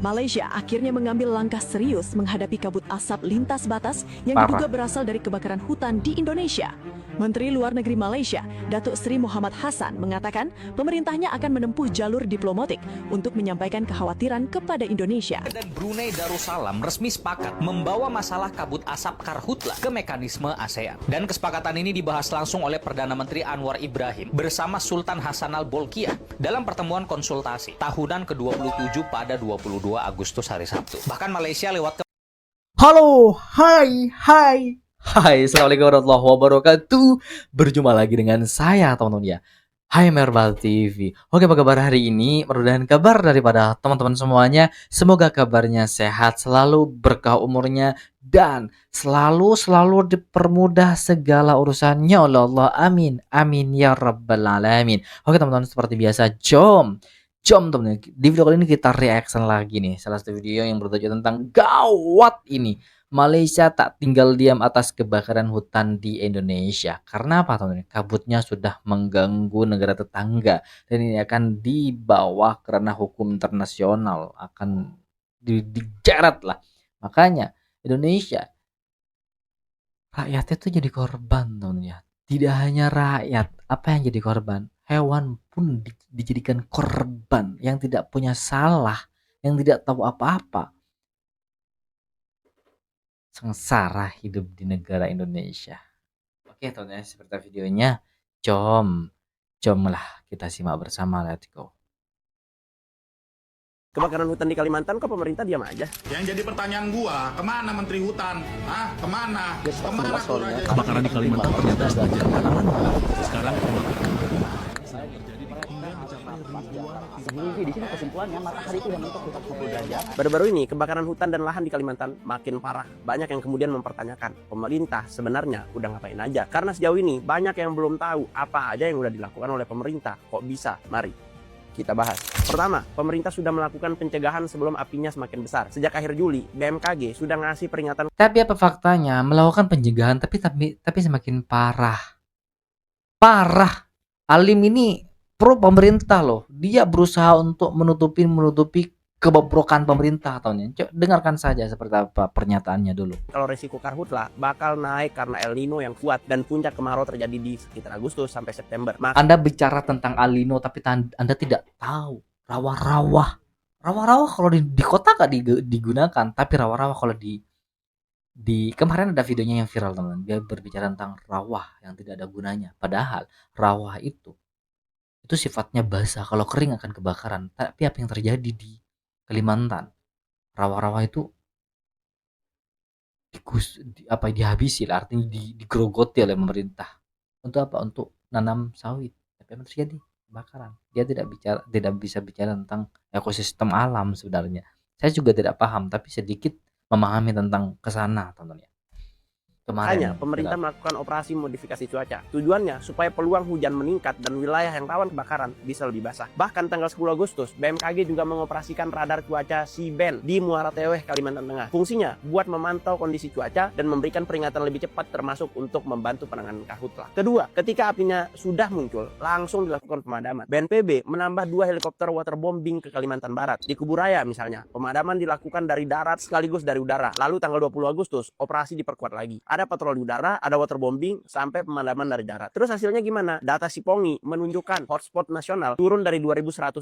Malaysia akhirnya mengambil langkah serius menghadapi kabut asap lintas batas yang diduga berasal dari kebakaran hutan di Indonesia. Menteri Luar Negeri Malaysia, Datuk Seri Muhammad Hassan, mengatakan pemerintahnya akan menempuh jalur diplomatik untuk menyampaikan kekhawatiran kepada Indonesia. Dan Brunei Darussalam resmi sepakat membawa masalah kabut asap Karhutla ke mekanisme ASEAN. Dan kesepakatan ini dibahas langsung oleh Perdana Menteri Anwar Ibrahim bersama Sultan Hassanal Bolkiah dalam pertemuan konsultasi tahunan ke-27 pada 22 Agustus hari Sabtu. Bahkan Malaysia lewat Halo, hai, assalamualaikum warahmatullahi wabarakatuh. Berjumpa lagi dengan saya teman-teman ya. Hai Merbal TV. Oke, apa kabar hari ini? Mudah-mudahan kabar daripada teman-teman semuanya. Semoga kabarnya sehat, selalu berkah umurnya, dan selalu dipermudah segala urusannya oleh Allah. Amin, amin ya rabbal alamin. Oke teman-teman, seperti biasa, jom teman-teman, di video kali ini kita reaction lagi nih salah satu video yang bertajuk tentang gawat ini, Malaysia tak tinggal diam atas kebakaran hutan di Indonesia. Karena apa teman-teman? Kabutnya sudah mengganggu negara tetangga dan ini akan dibawa kerana hukum internasional, akan dijerat lah. Makanya Indonesia, rakyatnya tuh jadi korban teman-teman ya. Tidak hanya rakyat, apa yang jadi korban? Hewan pun dijadikan korban yang tidak punya salah, yang tidak tahu apa-apa. Sengsara hidup di negara Indonesia. Oke teman-teman, seperti videonya, jomlah kita simak bersama, let's go. Kebakaran hutan di Kalimantan kok pemerintah diam aja? Yang jadi pertanyaan gua, kemana Menteri Hutan? Hah? Kemana? Kemana tuh Raja? Kebakaran di Kalimantan ternyata sudah jalan. Sekarang Di sini kesimpulannya matahari itu yang mentok 40 derajat. Baru-baru ini kebakaran hutan dan lahan di Kalimantan makin parah. Banyak yang kemudian mempertanyakan, pemerintah sebenarnya udah ngapain aja? Karena sejauh ini banyak yang belum tahu apa aja yang udah dilakukan oleh pemerintah. Kok bisa? Mari kita bahas. Pertama, pemerintah sudah melakukan pencegahan sebelum apinya semakin besar. Sejak akhir Juli, BMKG sudah ngasih peringatan. Tapi apa faktanya? Melakukan pencegahan tapi semakin parah. Alim ini pro pemerintah loh. Dia berusaha untuk menutupi kebobrokan pemerintah tahunnya. Coba dengarkan saja seperti apa pernyataannya dulu. Kalau resiko karhutla bakal naik karena El Nino yang kuat dan puncak kemarau terjadi di sekitar Agustus sampai September. Anda bicara tentang El Nino tapi Anda tidak tahu rawa-rawa kalau di kota gak digunakan, tapi rawa-rawa kalau di kemarin ada videonya yang viral teman-teman. Dia berbicara tentang rawa yang tidak ada gunanya. Padahal rawa itu sifatnya basah, kalau kering akan kebakaran. Tapi apa yang terjadi di Kalimantan? Rawa-rawa itu dihabisi lah, artinya digerogoti oleh pemerintah. Untuk apa? Untuk nanam sawit. Tapi apa terjadi? Kebakaran. Dia tidak bisa bicara tentang ekosistem alam sebenarnya. Saya juga tidak paham, tapi sedikit memahami tentang kesana teman-teman. Makanya pemerintah melakukan operasi modifikasi cuaca. Tujuannya supaya peluang hujan meningkat dan wilayah yang rawan kebakaran bisa lebih basah. Bahkan tanggal 10 Agustus, BMKG juga mengoperasikan radar cuaca SeaBen di Muara Teweh, Kalimantan Tengah. Fungsinya buat memantau kondisi cuaca dan memberikan peringatan lebih cepat, termasuk untuk membantu penanganan karhutla. Kedua, ketika apinya sudah muncul, langsung dilakukan pemadaman. BNPB menambah 2 helikopter waterbombing ke Kalimantan Barat. Di Kuburaya misalnya, pemadaman dilakukan dari darat sekaligus dari udara. Lalu tanggal 20 Agustus, operasi diperkuat lagi. Ada patroli udara, ada waterbombing, sampai pemadaman dari darat. Terus hasilnya gimana? Data Sipongi menunjukkan hotspot nasional turun dari 2170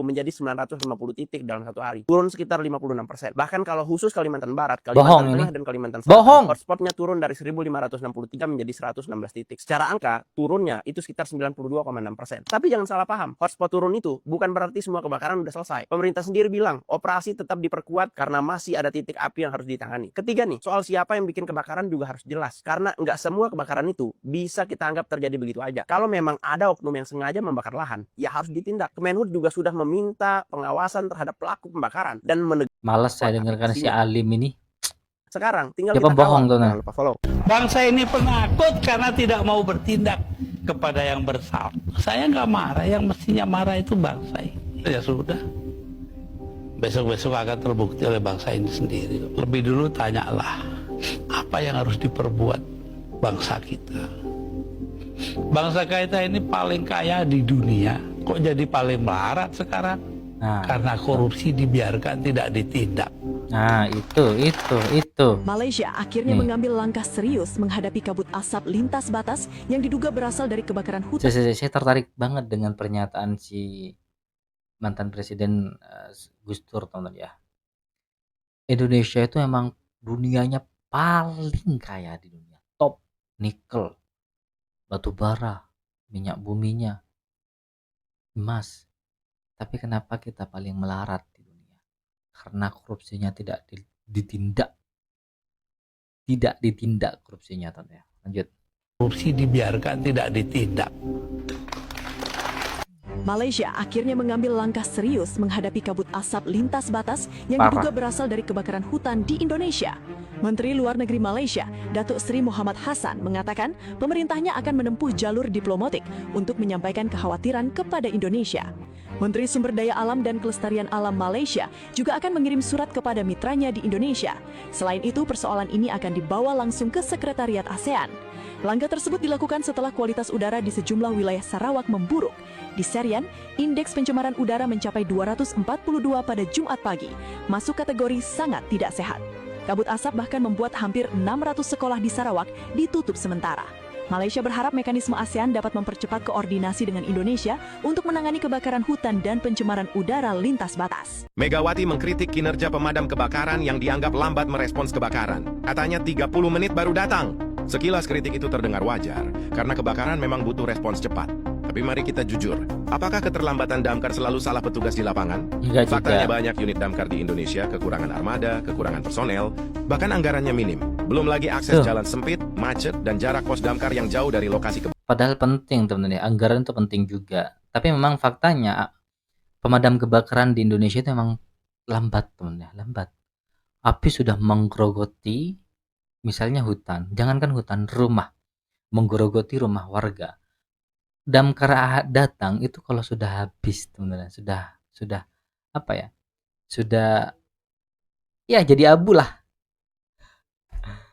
menjadi 950 titik dalam satu hari. Turun sekitar 56%. Bahkan kalau khusus Kalimantan Barat, Kalimantan Tengah dan Kalimantan Selatan, hotspotnya turun dari 1563 menjadi 116 titik. Secara angka, turunnya itu sekitar 92,6%. Tapi jangan salah paham, hotspot turun itu bukan berarti semua kebakaran udah selesai. Pemerintah sendiri bilang, operasi tetap diperkuat karena masih ada titik api yang harus ditangani. Ketiga nih, soal siapa yang bikin kebakaran juga harus jelas, karena nggak semua kebakaran itu bisa kita anggap terjadi begitu aja. Kalau memang ada oknum yang sengaja membakar lahan, ya harus ditindak. Kemenhub juga sudah meminta pengawasan terhadap pelaku pembakaran dan Malas saya dengarkan si Alim ini. Sekarang tinggal kita bohong tuh. Jangan lupa follow. bangsa ini penakut karena tidak mau bertindak kepada yang bersalah. Saya nggak marah, yang mestinya marah itu bangsa ini. Ya sudah, besok-besok akan terbukti oleh bangsa ini sendiri. Lebih dulu tanyalah, apa yang harus diperbuat bangsa kita. Bangsa kita ini paling kaya di dunia, kok jadi paling melarat sekarang? Nah, Karena korupsi dibiarkan tidak ditindak. nah itu. Malaysia akhirnya Nih. mengambil langkah serius menghadapi kabut asap lintas batas yang diduga berasal dari kebakaran hutan. Saya tertarik banget dengan pernyataan si mantan presiden Gus Dur, teman-teman ya. Indonesia itu emang dunianya paling kaya di dunia. Top nikel, batu bara, minyak buminya, emas. Tapi kenapa kita paling melarat di dunia? Karena korupsinya tidak ditindak. Tidak ditindak korupsinya, teman ya. Lanjut. Korupsi dibiarkan tidak ditindak. Malaysia akhirnya mengambil langkah serius menghadapi kabut asap lintas batas yang Parah. diduga berasal dari kebakaran hutan di Indonesia. Menteri Luar Negeri Malaysia, Datuk Seri Mohamad Hassan, mengatakan pemerintahnya akan menempuh jalur diplomatik untuk menyampaikan kekhawatiran kepada Indonesia. Menteri Sumber Daya Alam dan Kelestarian Alam Malaysia juga akan mengirim surat kepada mitranya di Indonesia. Selain itu, persoalan ini akan dibawa langsung ke Sekretariat ASEAN. Langkah tersebut dilakukan setelah kualitas udara di sejumlah wilayah Sarawak memburuk. Di Serian, indeks pencemaran udara mencapai 242 pada Jumat pagi, masuk kategori sangat tidak sehat. Kabut asap bahkan membuat hampir 600 sekolah di Sarawak ditutup sementara. Malaysia berharap mekanisme ASEAN dapat mempercepat koordinasi dengan Indonesia untuk menangani kebakaran hutan dan pencemaran udara lintas batas. Megawati mengkritik kinerja pemadam kebakaran yang dianggap lambat merespons kebakaran. Katanya 30 menit baru datang. Sekilas kritik itu terdengar wajar, karena kebakaran memang butuh respons cepat. Tapi mari kita jujur, apakah keterlambatan damkar selalu salah petugas di lapangan? Enggak Faktanya juga. banyak unit damkar di Indonesia kekurangan armada, kekurangan personel, bahkan anggarannya minim. Belum lagi akses Tuh. jalan sempit, macet, dan jarak pos damkar yang jauh dari lokasi Padahal penting, teman-teman ya. Anggaran itu penting juga. Tapi memang faktanya pemadam kebakaran di Indonesia itu memang lambat, teman ya, lambat. Api sudah menggerogoti misalnya hutan, jangankan hutan, rumah, menggerogoti rumah warga. Damkar datang itu kalau sudah habis, teman-teman, sudah apa ya? Sudah ya jadi abu lah.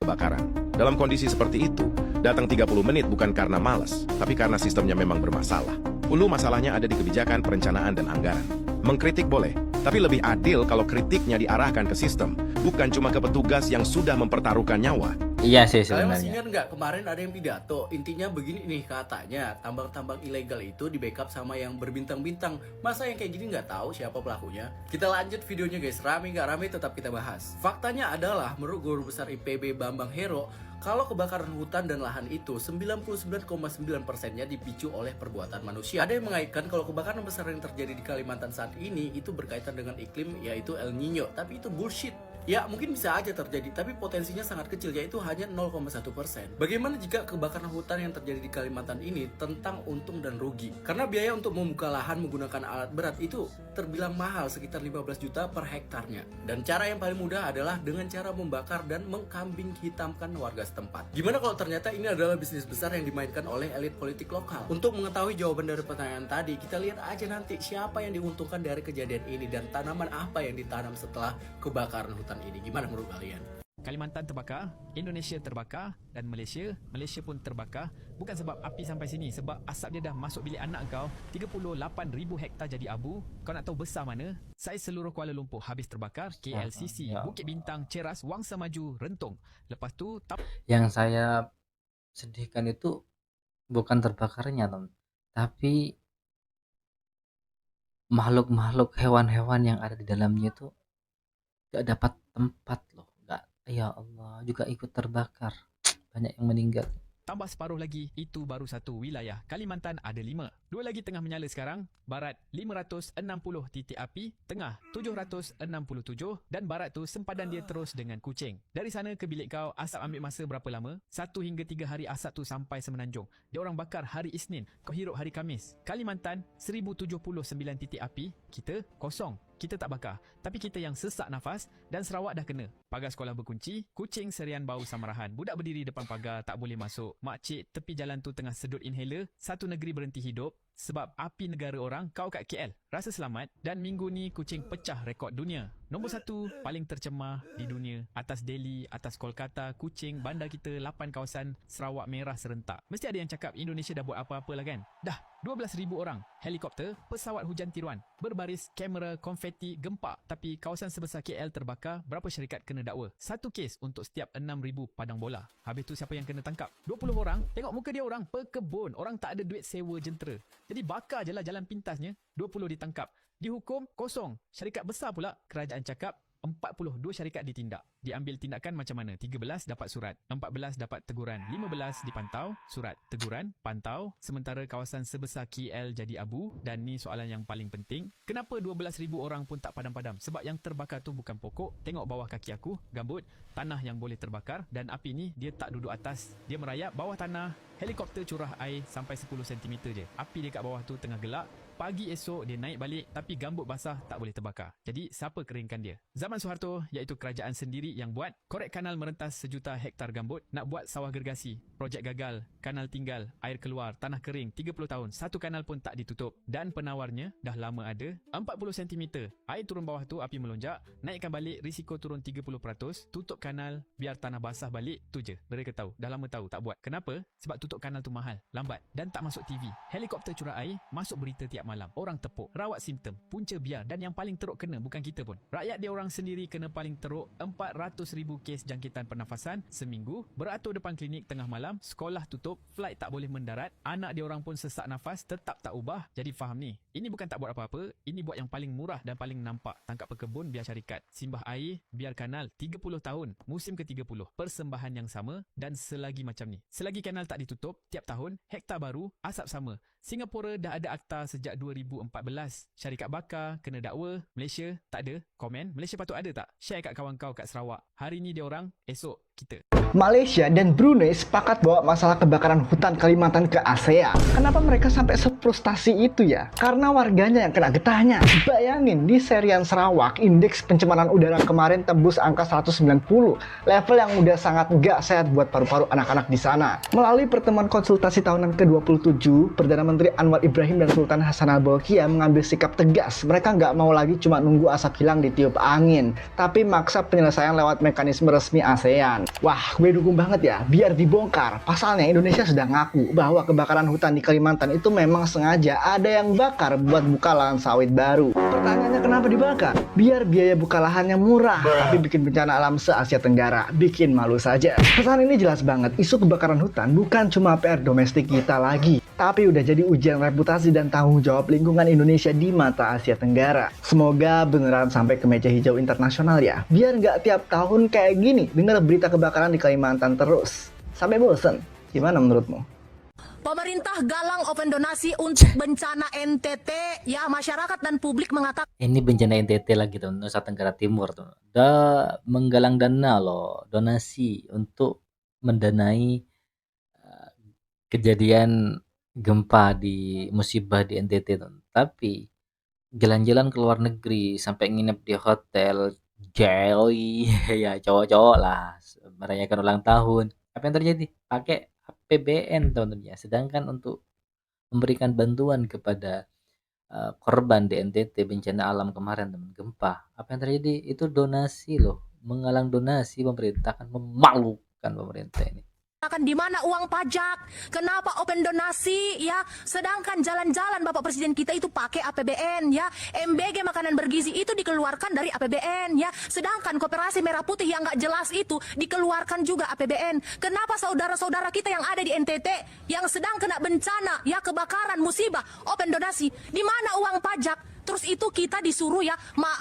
kebakaran. Dalam kondisi seperti itu, datang 30 menit bukan karena malas, tapi karena sistemnya memang bermasalah. Hulu masalahnya ada di kebijakan, perencanaan, dan anggaran. Mengkritik boleh, tapi lebih adil kalau kritiknya diarahkan ke sistem, bukan cuma ke petugas yang sudah mempertaruhkan nyawa. Iya sih Kalian masih sebenarnya. ingat nggak kemarin ada yang pidato, intinya begini nih katanya, tambang-tambang ilegal itu di backup sama yang berbintang-bintang. Masa yang kayak gini nggak tahu siapa pelakunya? Kita lanjut videonya guys, rame nggak rame tetap kita bahas. Faktanya adalah menurut Guru Besar IPB Bambang Hero, kalau kebakaran hutan dan lahan itu 99,9%-nya dipicu oleh perbuatan manusia. Ada yang mengaitkan kalau kebakaran besar yang terjadi di Kalimantan saat ini itu berkaitan dengan iklim, yaitu El Nino. Tapi itu bullshit. Ya mungkin bisa aja terjadi, tapi potensinya sangat kecil, yaitu hanya 0,1%. Bagaimana jika kebakaran hutan yang terjadi di Kalimantan ini tentang untung dan rugi? Karena biaya untuk membuka lahan menggunakan alat berat itu terbilang mahal, sekitar 15 juta per hektarnya. Dan cara yang paling mudah adalah dengan cara membakar dan mengkambing hitamkan warga setempat. Gimana kalau ternyata ini adalah bisnis besar yang dimainkan oleh elit politik lokal? Untuk mengetahui jawaban dari pertanyaan tadi, kita lihat aja nanti siapa yang diuntungkan dari kejadian ini dan tanaman apa yang ditanam setelah kebakaran hutan ini. Gimana menurut kalian? Kalimantan terbakar, Indonesia terbakar, dan Malaysia pun terbakar. Bukan sebab api sampai sini, sebab asap dia dah masuk bilik anak kau. 38,000 hektar jadi abu. Kau nak tahu besar mana? Saya seluruh Kuala Lumpur habis terbakar. KLCC, Ya. Bukit Bintang, Ceras, Wangsa Maju, Rentong. Lepas tu Yang saya sedihkan itu bukan terbakarnya, teman, tapi makhluk-makhluk hewan-hewan yang ada di dalamnya itu gak dapat tempat loh. Gak, ya Allah, juga ikut terbakar. Banyak yang meninggal. tambah separuh lagi, itu baru satu wilayah. Kalimantan ada 5. 2 lagi tengah menyala sekarang. Barat 560 titik api, tengah 767, dan barat tu sempadan dia terus dengan Kuching. Dari sana ke bilik kau, asap ambil masa berapa lama? 1 hingga 3 hari asap tu sampai Semenanjung. Dia orang bakar hari Isnin, kau hirup hari Khamis. Kalimantan 1079 titik api, kita kosong. Kita tak bakar, tapi kita yang sesak nafas, dan Sarawak dah kena. Pagar sekolah berkunci, Kuching Serian bau samarahan. Budak berdiri depan pagar tak boleh masuk. Makcik tepi jalan tu tengah sedut inhaler, satu negeri berhenti hidup. sebab api negara orang kau kat KL. Rasa selamat dan minggu ni kucing pecah rekod dunia. Nombor 1 paling tercemar di dunia. Atas Delhi, atas Kolkata, kucing bandar kita 8 kawasan Sarawak merah serentak. Mesti ada yang cakap Indonesia dah buat apa-apa lah kan? Dah 12,000 orang, helikopter, pesawat hujan tiruan, berbaris kamera konfeti gempak. Tapi kawasan sebesar KL terbakar, berapa syarikat kena dakwa? 1 kes untuk setiap 6,000 padang bola. Habis tu siapa yang kena tangkap? 20 orang, tengok muka dia orang, pekebun. Orang tak ada duit sewa jentera. Jadi bakar je lah jalan pintasnya, 20 ditangkap. Dihukum, kosong. Syarikat besar pula, kerajaan cakap 42 syarikat ditindak. Diambil tindakan macam mana? 13 dapat surat, 14 dapat teguran, 15 dipantau, surat, teguran, pantau. Sementara kawasan sebesar KL jadi abu. Dan ni soalan yang paling penting. Kenapa 12,000 orang pun tak padam-padam? Sebab yang terbakar tu bukan pokok. Tengok bawah kaki aku, gambut, tanah yang boleh terbakar. Dan api ni dia tak duduk atas. Dia merayap bawah tanah. Helikopter curah air sampai 10 cm je. Api dia kat bawah tu tengah gelap. Pagi esok dia naik balik, tapi gambut basah tak boleh terbakar. Jadi siapa keringkan dia? Zaman Soeharto, iaitu kerajaan sendiri yang buat. Korek kanal merentas 1 juta hektar gambut. Nak buat sawah gergasi. Projek gagal, kanal tinggal, air keluar, tanah kering 30 tahun. 1 kanal pun tak ditutup. Dan penawarnya dah lama ada. 40 cm. Air turun bawah tu, api melonjak. Naikkan balik, risiko turun 30%. Tutup kanal, biar tanah basah balik. Tu je. Mereka tahu. Dah lama tahu, tak buat. Kenapa? Sebab tutup kanal tu mahal, lambat dan tak masuk TV. Helikopter curah air, masuk berita tiap malam. Orang tepuk, rawat simptom, punca biar. Dan yang paling teruk kena bukan kita pun. Rakyat dia orang sendiri kena paling teruk. 400,000 kes jangkitan pernafasan seminggu. Beratur depan klinik tengah malam. Sekolah tutup, flight tak boleh mendarat. Anak dia orang pun sesak nafas, tetap tak ubah. Jadi faham ni, ini bukan tak buat apa-apa. Ini buat yang paling murah dan paling nampak. Tangkap pekebun biar syarikat, simbah air biar kanal. 30 tahun, musim ke-30. Persembahan yang sama dan selagi macam ni. Selagi kanal tak ditutup, tiap tahun hektar baru, asap sama. Singapura dah ada akta sejak 2014. Syarikat bakar kena dakwa. Malaysia tak ada. Komen, Malaysia patut ada tak? Share kat kawan kau kat Sarawak. Hari ni dia orang, esok kita. Malaysia dan Brunei sepakat bawa masalah kebakaran hutan Kalimantan ke ASEAN. Kenapa mereka sampai sefrustasi itu ya? Karena warganya yang kena getahnya. Bayangin, di Serian Sarawak, indeks pencemaran udara kemarin tembus angka 190. Level yang udah sangat nggak sehat buat paru-paru anak-anak di sana. Melalui pertemuan konsultasi tahunan ke-27, Perdana Menteri Anwar Ibrahim dan Sultan Hassanal Bolkiah mengambil sikap tegas. Mereka nggak mau lagi cuma nunggu asap hilang ditiup angin, tapi maksa penyelesaian lewat mekanisme resmi ASEAN. Wah, gue dukung banget ya, biar dibongkar. Pasalnya Indonesia sudah ngaku bahwa kebakaran hutan di Kalimantan itu memang sengaja ada yang bakar buat buka lahan sawit baru. Pertanyaannya kenapa dibakar? Biar biaya buka lahannya murah, tapi bikin bencana alam se-Asia Tenggara. Bikin malu saja. Pesan ini jelas banget, isu kebakaran hutan bukan cuma PR domestik kita lagi, tapi udah jadi ujian reputasi dan tanggung jawab lingkungan Indonesia di mata Asia Tenggara. Semoga beneran sampai ke meja hijau internasional ya, biar nggak tiap tahun kayak gini dengar berita kebakaran di Kalimantan terus. Sampai bosen. Gimana menurutmu? Pemerintah galang open donasi untuk bencana NTT. Ya, masyarakat dan publik mengatakan Ini bencana NTT lagi tuh, Nusa Tenggara Timur tuh. Udah menggalang dana loh, donasi untuk mendanai kejadian gempa di musibah di NTT tuh. Tapi jalan-jalan ke luar negeri sampai nginep di hotel Joy ya cowok-cowok lah merayakan ulang tahun. Apa yang terjadi? Pakai APBN teman-teman ya. Sedangkan untuk memberikan bantuan kepada korban di NTT bencana alam kemarin teman gempa. Apa yang terjadi? Itu donasi loh. Menggalang donasi pemerintah kan memalukan pemerintah ini. di mana uang pajak? Kenapa open donasi ya? Sedangkan jalan-jalan Bapak Presiden kita itu pakai APBN ya. MBG makanan bergizi itu dikeluarkan dari APBN ya. Sedangkan Koperasi Merah Putih yang nggak jelas itu dikeluarkan juga APBN. Kenapa saudara-saudara kita yang ada di NTT yang sedang kena bencana ya, kebakaran, musibah, open donasi? Di mana uang pajak? Terus itu kita disuruh ya,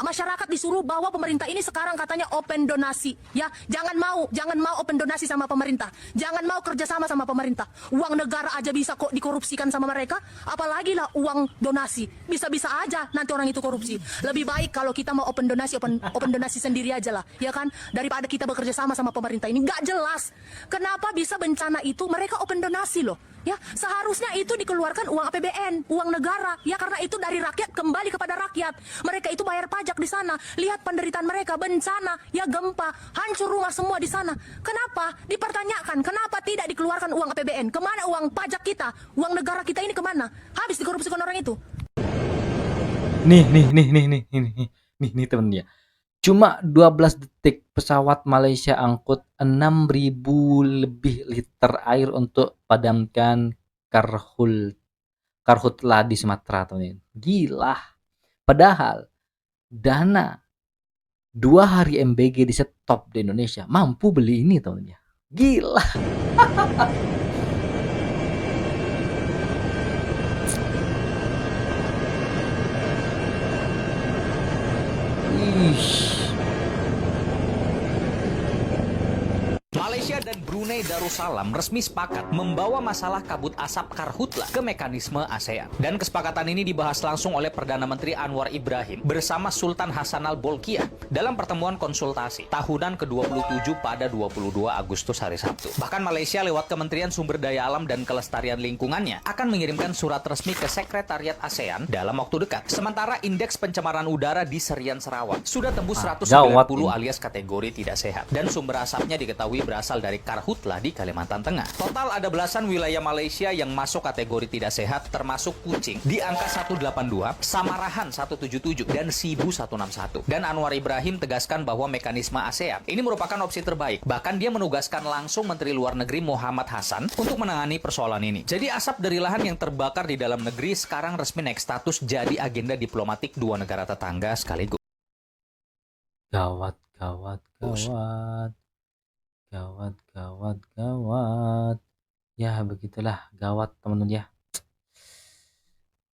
masyarakat disuruh bahwa pemerintah ini sekarang katanya open donasi ya. Jangan mau open donasi sama pemerintah. Jangan mau kerjasama sama pemerintah. Uang negara aja bisa kok dikorupsikan sama mereka, apalagi lah uang donasi. Bisa-bisa aja nanti orang itu korupsi. Lebih baik kalau kita mau open donasi sendiri aja lah, ya kan? Daripada kita bekerja sama pemerintah ini nggak jelas. Kenapa bisa bencana itu mereka open donasi loh? Ya, seharusnya itu dikeluarkan uang APBN, uang negara. Ya, karena itu dari rakyat kembali kepada rakyat. Mereka itu bayar pajak di sana. Lihat penderitaan mereka, bencana, ya gempa, hancur rumah semua di sana. Kenapa? Dipertanyakan, kenapa tidak dikeluarkan uang APBN? Kemana uang pajak kita? Uang negara kita ini kemana? Habis dikorupsikan orang itu. Nih temen ya. Cuma 12 detik pesawat Malaysia angkut 6.000 lebih liter air untuk padamkan karhutla di Sumatera, temen. Gila. Padahal dana 2 hari MBG di stop di Indonesia mampu beli ini, temen ya. Gila. Malaysia dan Brunei Darussalam resmi sepakat membawa masalah kabut asap karhutla ke mekanisme ASEAN. Dan kesepakatan ini dibahas langsung oleh Perdana Menteri Anwar Ibrahim bersama Sultan Hassanal Bolkiah dalam pertemuan konsultasi tahunan ke-27 pada 22 Agustus hari Sabtu. Bahkan Malaysia lewat Kementerian Sumber Daya Alam dan Kelestarian Lingkungannya akan mengirimkan surat resmi ke Sekretariat ASEAN dalam waktu dekat. Sementara indeks pencemaran udara di Serian Sarawak sudah tembus 190 alias kategori tidak sehat. Dan sumber asapnya diketahui berasal dari karhutla di Kalimantan Tengah. Total ada belasan wilayah Malaysia yang masuk kategori tidak sehat, termasuk Kuching di angka 182, Samarahan 177, dan Sibu 161. Dan Anwar Ibrahim tegaskan bahwa mekanisme ASEAN ini merupakan opsi terbaik. Bahkan dia menugaskan langsung Menteri Luar Negeri Muhammad Hassan untuk menangani persoalan ini. Jadi asap dari lahan yang terbakar di dalam negeri sekarang resmi naik status jadi agenda diplomatik dua negara tetangga sekaligus. Gawat. Ya begitulah, gawat teman-teman ya.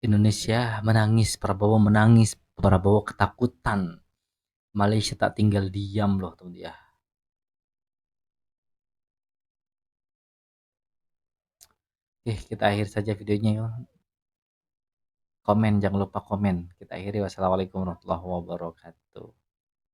Indonesia menangis, Prabowo ketakutan. Malaysia tak tinggal diam loh teman ya. Oke, kita akhiri saja videonya. Komen, jangan lupa komen. Kita akhiri. Wassalamualaikum warahmatullahi wabarakatuh.